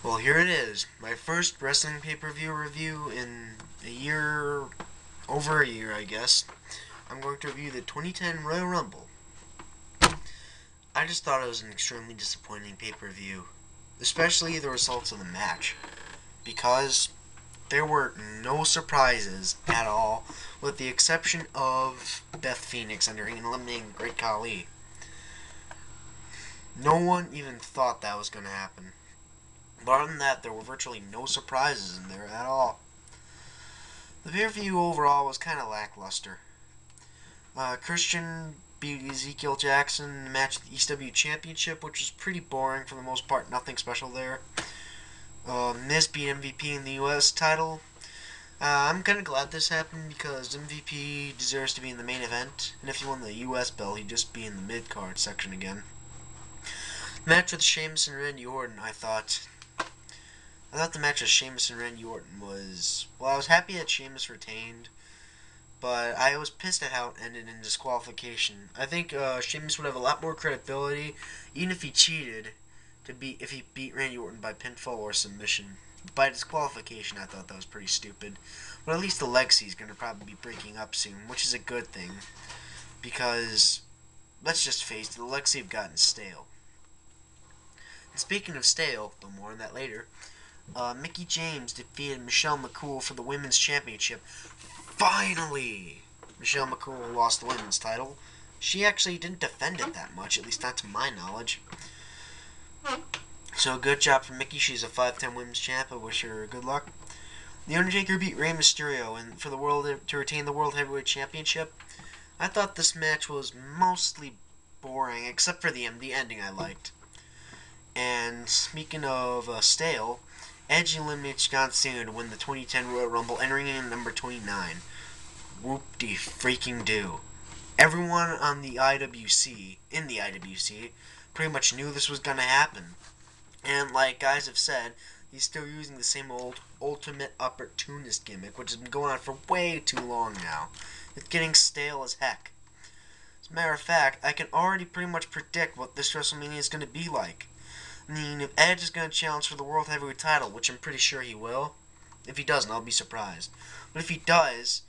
Well, here it is. My first wrestling pay-per-view review in over a year, I guess. I'm going to review the 2010 Royal Rumble. I just thought it was an extremely disappointing pay-per-view, especially the results of the match, because there were no surprises at all, with the exception of Beth Phoenix entering and eliminating Great Khali. No one even thought that was going to happen. But other than that, there were virtually no surprises in there at all. The pay-per-view overall was kind of lackluster. Christian beat Ezekiel Jackson in the match at the ECW Championship, which was pretty boring for the most part. Nothing special there. Miz beat MVP in the US title. I'm kind of glad this happened because MVP deserves to be in the main event, and if he won the US belt, he'd just be in the mid-card section again. Match with Sheamus and Randy Orton, I thought the match with Sheamus and Randy Orton was... Well, I was happy that Sheamus retained, but I was pissed at how it ended in disqualification. I think Sheamus would have a lot more credibility, even if he cheated, if he beat Randy Orton by pinfall or submission. By disqualification, I thought that was pretty stupid. But at least the legacy is going to probably be breaking up soon, which is a good thing, because, let's just face it, the legacy have gotten stale. And speaking of stale, though more on that later, Mickie James defeated Michelle McCool for the Women's Championship. Finally! Michelle McCool lost the Women's title. She actually didn't defend it that much, at least not to my knowledge. So good job for Mickie. She's a 5-time Women's Champ. I wish her good luck. The Undertaker beat Rey Mysterio to retain the World Heavyweight Championship. I thought this match was mostly boring, except for the ending I liked. And speaking of stale, Edge eliminates John Cena to win the 2010 Royal Rumble, entering in number 29. Whoop-de-freaking-do. Everyone in the IWC, pretty much knew this was going to happen. And like guys have said, he's still using the same old ultimate opportunist gimmick, which has been going on for way too long now. It's getting stale as heck. As a matter of fact, I can already pretty much predict what this WrestleMania is going to be like. I mean, if Edge is going to challenge for the World Heavyweight title, which I'm pretty sure he will. If he doesn't, I'll be surprised. But if he does,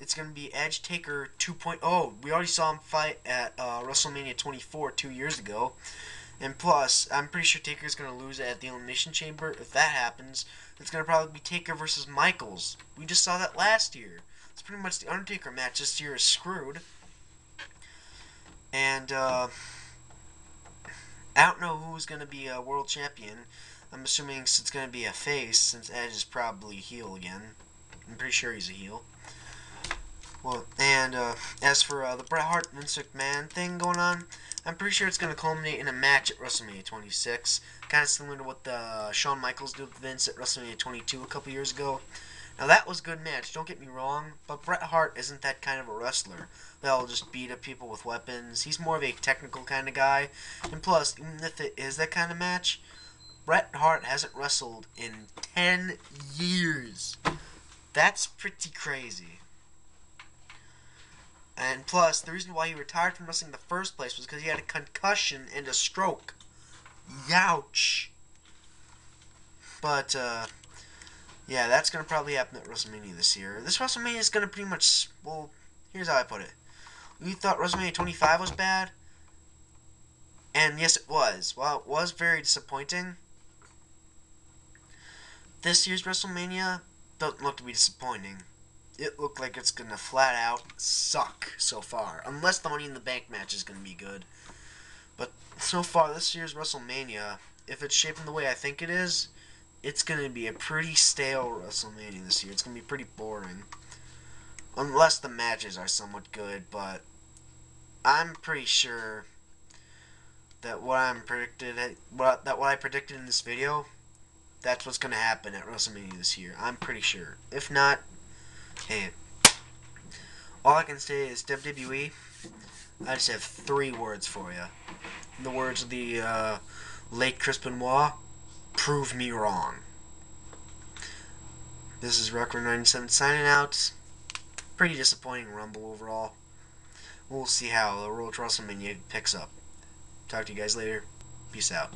it's going to be Edge Taker 2.0. We already saw him fight at WrestleMania 24 2 years ago. And plus, I'm pretty sure Taker's going to lose at the Elimination Chamber. If that happens, it's going to probably be Taker versus Michaels. We just saw that last year. It's pretty much the Undertaker match this year is screwed. And, I don't know who's going to be a world champion. I'm assuming it's going to be a face, since Edge is probably a heel again. I'm pretty sure he's a heel. Well, and as for the Bret Hart and Vince McMahon thing going on, I'm pretty sure it's going to culminate in a match at WrestleMania 26. Kind of similar to what Shawn Michaels did with Vince at WrestleMania 22 a couple years ago. Now, that was a good match, don't get me wrong, but Bret Hart isn't that kind of a wrestler. They'll just beat up people with weapons. He's more of a technical kind of guy. And plus, even if it is that kind of match, Bret Hart hasn't wrestled in 10 years. That's pretty crazy. And plus, the reason why he retired from wrestling in the first place was because he had a concussion and a stroke. Youch. But, yeah, that's going to probably happen at WrestleMania this year. This WrestleMania is going to pretty much, well, here's how I put it. You thought WrestleMania 25 was bad? And yes, it was. While it was very disappointing, this year's WrestleMania doesn't look to be disappointing. It looked like it's going to flat out suck so far. Unless the Money in the Bank match is going to be good. But so far, this year's WrestleMania, if it's shaping the way I think it is, it's going to be a pretty stale WrestleMania this year. It's going to be pretty boring. Unless the matches are somewhat good, but I'm pretty sure that what I predicted in this video, that's what's going to happen at WrestleMania this year. I'm pretty sure. If not, hey, all I can say is WWE, I just have 3 words for you. In the words of the late Chris Benoit, prove me wrong. This is Record97 signing out. Pretty disappointing Rumble overall. We'll see how the Road to WrestleMania picks up. Talk to you guys later. Peace out.